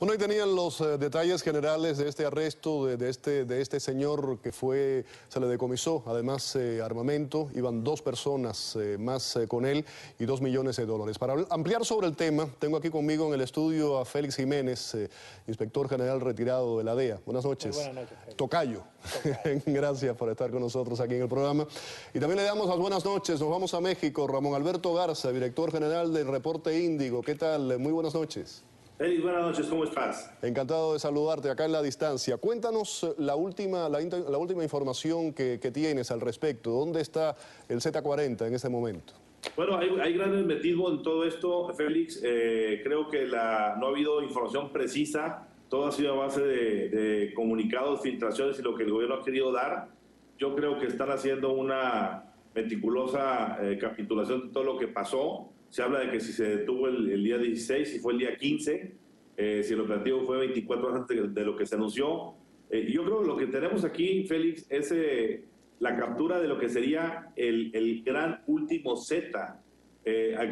Bueno, ahí tenían los detalles generales de este arresto de este señor que se le decomisó, además armamento, iban 2 personas más con él y $2 millones. Para ampliar sobre el tema, tengo aquí conmigo en el estudio a Félix Jiménez, inspector general retirado de la DEA. Buenas noches. Muy buenas noches, Félix. Tocayo. Gracias por estar con nosotros aquí en el programa. Y también le damos las buenas noches, nos vamos a México. Ramón Alberto Garza, director general del Reporte Índigo. ¿Qué tal? Muy buenas noches. Félix, buenas noches, ¿cómo estás? Encantado de saludarte acá en la distancia. Cuéntanos la última información que tienes al respecto. ¿Dónde está el Z-40 en este momento? Bueno, hay gran hermetismo en todo esto, Félix. Creo que no ha habido información precisa. Todo ha sido a base de comunicados, filtraciones y lo que el gobierno ha querido dar. Yo creo que están haciendo una meticulosa capitulación de todo lo que pasó. Se habla de que si se detuvo el día 16, si fue el día 15, si el operativo fue 24 horas antes de lo que se anunció. Yo creo que lo que tenemos aquí, Félix, es la captura de lo que sería el gran último Z.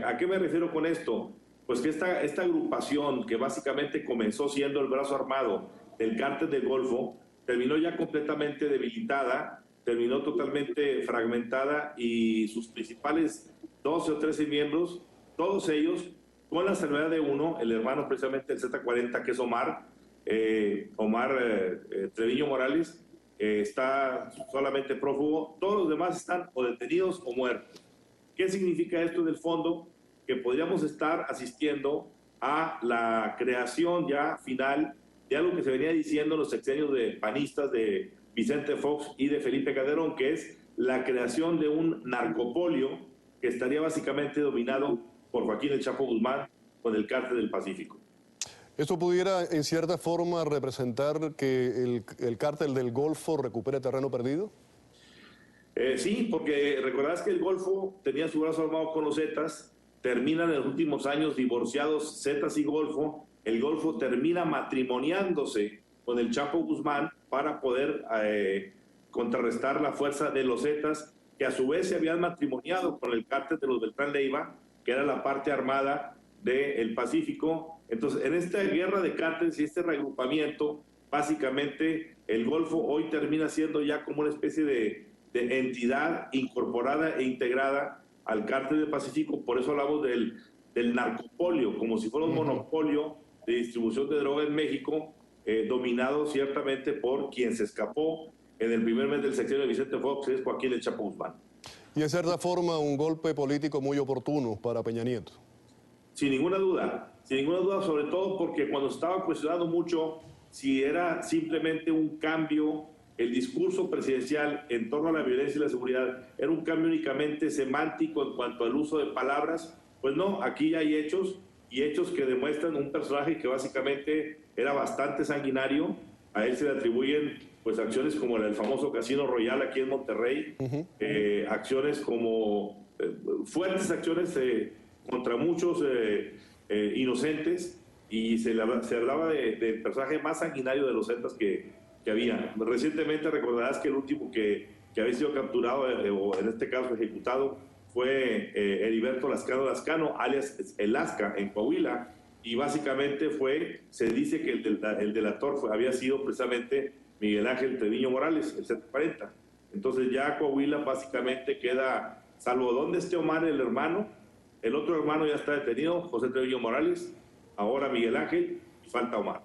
¿A qué me refiero con esto? Pues que esta agrupación que básicamente comenzó siendo el brazo armado del Cártel del Golfo, terminó ya completamente debilitada, terminó totalmente fragmentada y sus principales 12 o 13 miembros, todos ellos, con la salvedad de uno, el hermano precisamente del Z-40, que es Omar Treviño Morales, está solamente prófugo. Todos los demás están o detenidos o muertos. ¿Qué significa esto del fondo? Que podríamos estar asistiendo a la creación ya final de algo que se venía diciendo en los sexenios de panistas de Vicente Fox y de Felipe Calderón, que es la creación de un narcopolio que estaría básicamente dominado por Joaquín El Chapo Guzmán con el Cártel del Pacífico. ¿Esto pudiera, en cierta forma, representar que el Cártel del Golfo recupere terreno perdido? Sí, porque recordarás que el Golfo tenía su brazo armado con los Zetas, terminan en los últimos años divorciados Zetas y Golfo. El Golfo termina matrimoniándose con el Chapo Guzmán para poder contrarrestar la fuerza de los Zetas, que a su vez se habían matrimoniado con el Cártel de los Beltrán Leiva, que era la parte armada del Pacífico. Entonces, en esta guerra de cárteles y este reagrupamiento, básicamente el Golfo hoy termina siendo ya como una especie de entidad incorporada e integrada al Cártel del Pacífico. Por eso hablamos del narcopolio, como si fuera un monopolio de distribución de droga en México, dominado ciertamente por quien se escapó en el primer mes del sexenio de Vicente Fox, es Joaquín El Chapo Guzmán. Y en cierta forma un golpe político muy oportuno para Peña Nieto. Sin ninguna duda, sobre todo porque cuando estaba cuestionando mucho si era simplemente un cambio, el discurso presidencial en torno a la violencia y la seguridad era un cambio únicamente semántico en cuanto al uso de palabras, pues no, aquí hay hechos, y hechos que demuestran un personaje que básicamente era bastante sanguinario. A él se le atribuyen pues acciones como el famoso Casino Royal aquí en Monterrey, acciones como fuertes acciones contra muchos inocentes, y se hablaba del personaje más sanguinario de los Zetas que había. Recientemente recordarás que el último que había sido capturado, o en este caso ejecutado, fue Heriberto Lascano, alias El Lasca, en Coahuila, y básicamente se dice que el delator había sido precisamente Miguel Ángel Treviño Morales, el Z-40. Entonces ya Coahuila básicamente queda, salvo donde esté Omar, el hermano, el otro hermano ya está detenido, José Treviño Morales, ahora Miguel Ángel, y falta Omar.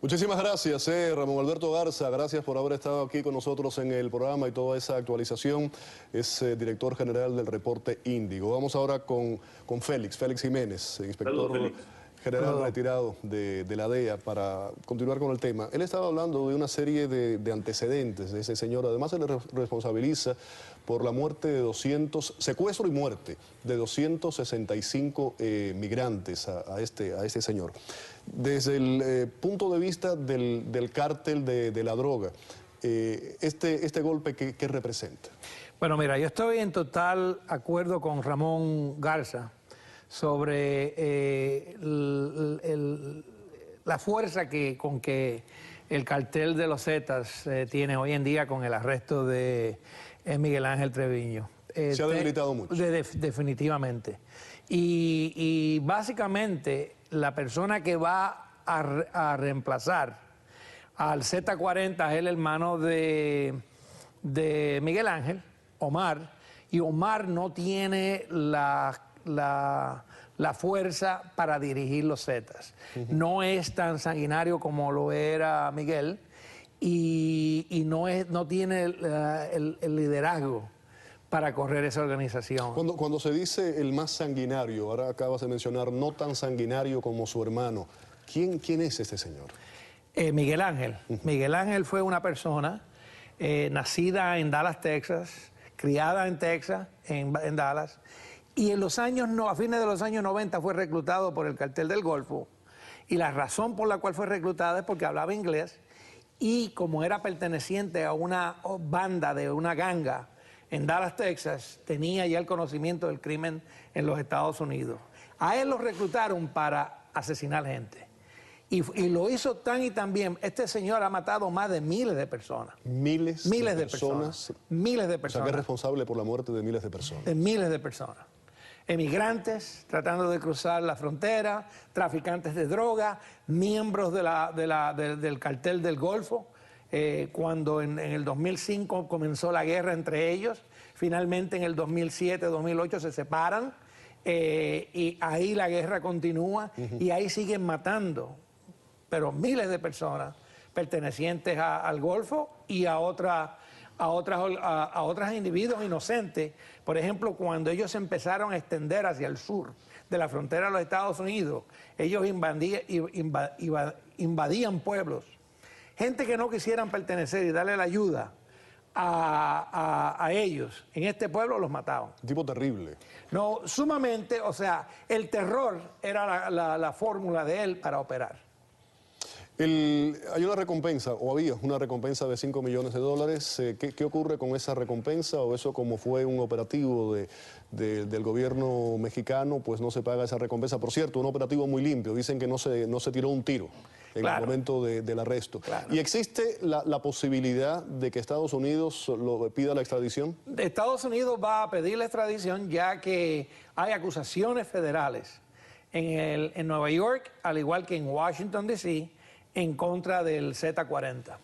Muchísimas gracias, Ramón Alberto Garza. Gracias por haber estado aquí con nosotros en el programa y toda esa actualización. Es director general del Reporte Índigo. Vamos ahora con Félix Jiménez, inspector general retirado de la DEA, para continuar con el tema. Él estaba hablando de una serie de antecedentes de ese señor. Además, se le responsabiliza por la muerte de secuestro y muerte de 265 migrantes a este señor. Desde el punto de vista del cártel de la droga, este golpe, ¿qué representa? Bueno, mira, yo estoy en total acuerdo con Ramón Garza sobre la fuerza con que el cartel de los Zetas tiene hoy en día con el arresto de Miguel Ángel Treviño. Se ha debilitado mucho. Definitivamente. Y básicamente la persona que va a reemplazar al Z40, es el hermano de Miguel Ángel, Omar, y Omar no tiene la fuerza para dirigir los Zetas. No es tan sanguinario como lo era Miguel y no tiene el liderazgo para correr esa organización. Cuando se dice el más sanguinario, ahora acabas de mencionar no tan sanguinario como su hermano, ¿quién es este señor? Miguel Ángel. Miguel Ángel fue una persona nacida en Dallas, Texas, criada en Texas, en Dallas, y a fines de los años 90 fue reclutado por el Cartel del Golfo, y la razón por la cual fue reclutado es porque hablaba inglés, y como era perteneciente a una banda de una ganga en Dallas, Texas, tenía ya el conocimiento del crimen en los Estados Unidos. A él lo reclutaron para asesinar gente. Y lo hizo tan y tan bien. Este señor ha matado más de miles de personas. Miles de personas. Miles de O sea, personas. que es responsable por la muerte de miles de personas. De miles de personas. Emigrantes tratando de cruzar la frontera, traficantes de droga, miembros del Cartel del Golfo. Cuando en el 2005 comenzó la guerra entre ellos, finalmente en el 2007-2008 se separan y ahí la guerra continúa y ahí siguen matando, pero miles de personas pertenecientes al Golfo y a otros individuos inocentes. Por ejemplo, cuando ellos empezaron a extender hacia el sur de la frontera de los Estados Unidos, ellos invadían pueblos. Gente que no quisieran pertenecer y darle la ayuda a ellos, en este pueblo los mataban. Un tipo terrible. No, sumamente, o sea, el terror era la fórmula de él para operar. Hay una recompensa, o había una recompensa de $5 millones. ¿Qué ocurre con esa recompensa? ¿O eso, como fue un operativo del gobierno mexicano, pues no se paga esa recompensa? Por cierto, un operativo muy limpio. Dicen que no se tiró un tiro en el momento del arresto. Claro. ¿Y existe la posibilidad de que Estados Unidos pida la extradición? Estados Unidos va a pedir la extradición ya que hay acusaciones federales en Nueva York, al igual que en Washington, D.C., en contra del Z40.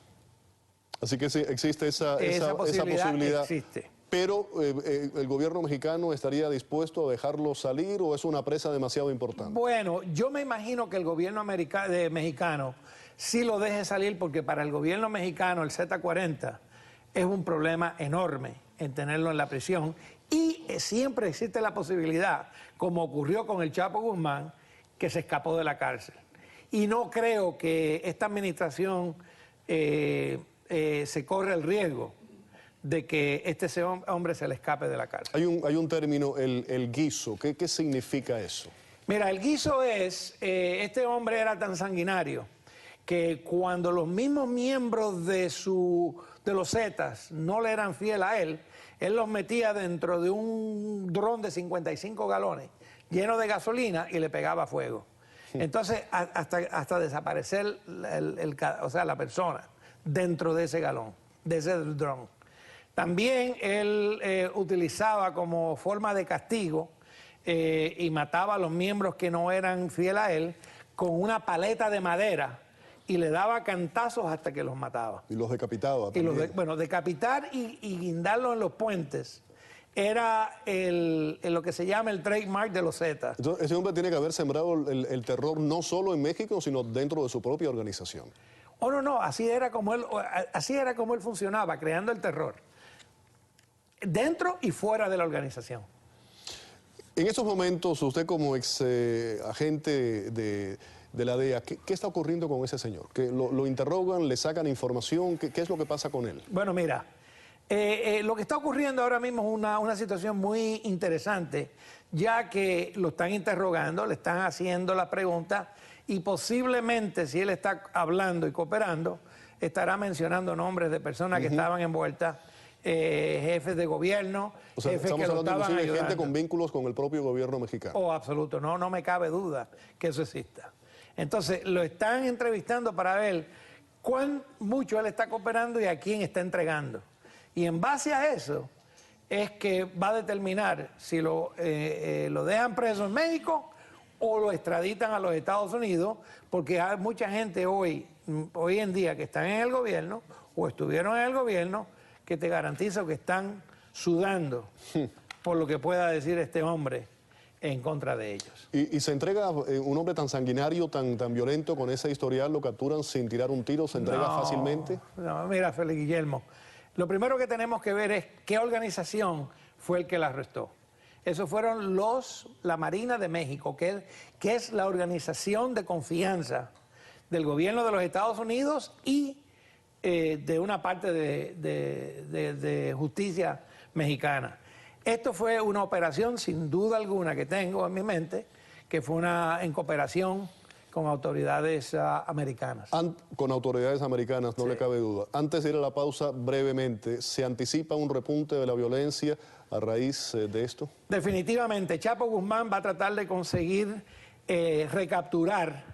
Así que sí, existe esa posibilidad. Existe. Pero ¿el gobierno mexicano estaría dispuesto a dejarlo salir o es una presa demasiado importante? Bueno, yo me imagino que el gobierno mexicano sí lo deje salir, porque para el gobierno mexicano el Z40 es un problema enorme en tenerlo en la prisión, y siempre existe la posibilidad, como ocurrió con el Chapo Guzmán, que se escapó de la cárcel. Y no creo que esta administración se corre el riesgo de que este hombre se le escape de la cárcel. Hay un término, el guiso. ¿Qué significa eso? Mira, el guiso es, este hombre era tan sanguinario que cuando los mismos miembros de los Zetas no le eran fiel a él los metía dentro de un dron de 55 galones lleno de gasolina y le pegaba fuego. Entonces, hasta desaparecer la persona dentro de ese galón, de ese dron. También él utilizaba como forma de castigo y mataba a los miembros que no eran fieles a él con una paleta de madera y le daba cantazos hasta que los mataba. Y los decapitaba también. Decapitar y guindarlos en los puentes era lo que se llama el trademark de los Zetas. Entonces, ese hombre tiene que haber sembrado el terror no solo en México, sino dentro de su propia organización. Oh, no, así era como él funcionaba, creando el terror, dentro y fuera de la organización. En estos momentos, usted como ex agente de la DEA, ¿qué está ocurriendo con ese señor? ¿Que lo interrogan, le sacan información? ¿Qué es lo que pasa con él? Bueno, mira, lo que está ocurriendo ahora mismo es una situación muy interesante, ya que lo están interrogando, le están haciendo las preguntas y posiblemente, si él está hablando y cooperando, estará mencionando nombres de personas que estaban envueltas, jefes de gobierno, o sea, jefes que lo estaban inclusive de ayudando. gente con vínculos con el propio gobierno mexicano. Oh, absoluto, no me cabe duda que eso exista. Entonces, lo están entrevistando para ver cuán mucho él está cooperando y a quién está entregando. Y en base a eso es que va a determinar si lo dejan preso en México o lo extraditan a los Estados Unidos, porque hay mucha gente hoy en día que están en el gobierno o estuvieron en el gobierno que te garantizo que están sudando por lo que pueda decir este hombre en contra de ellos. Y se entrega un hombre tan sanguinario, tan violento, con ese historial, lo capturan sin tirar un tiro, se entrega fácilmente. No, mira, Félix Guillermo, lo primero que tenemos que ver es qué organización fue el que la arrestó. Esos fueron la Marina de México, que es la organización de confianza del gobierno de los Estados Unidos y de una parte de justicia mexicana. Esto fue una operación, sin duda alguna, que tengo en mi mente, que fue en cooperación con autoridades americanas. Con autoridades americanas, no le cabe duda. Antes de ir a la pausa, brevemente, ¿se anticipa un repunte de la violencia a raíz de esto? Definitivamente, Chapo Guzmán va a tratar de conseguir recapturar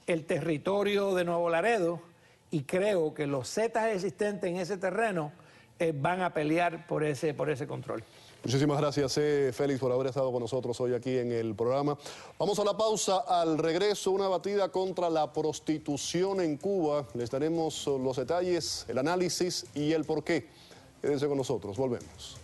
el territorio de Nuevo Laredo y creo que los Zetas existentes en ese terreno van a pelear por ese control. Muchísimas gracias, Félix, por haber estado con nosotros hoy aquí en el programa. Vamos a la pausa. Al regreso, una batida contra la prostitución en Cuba. Les daremos los detalles, el análisis y el porqué. Quédense con nosotros. Volvemos.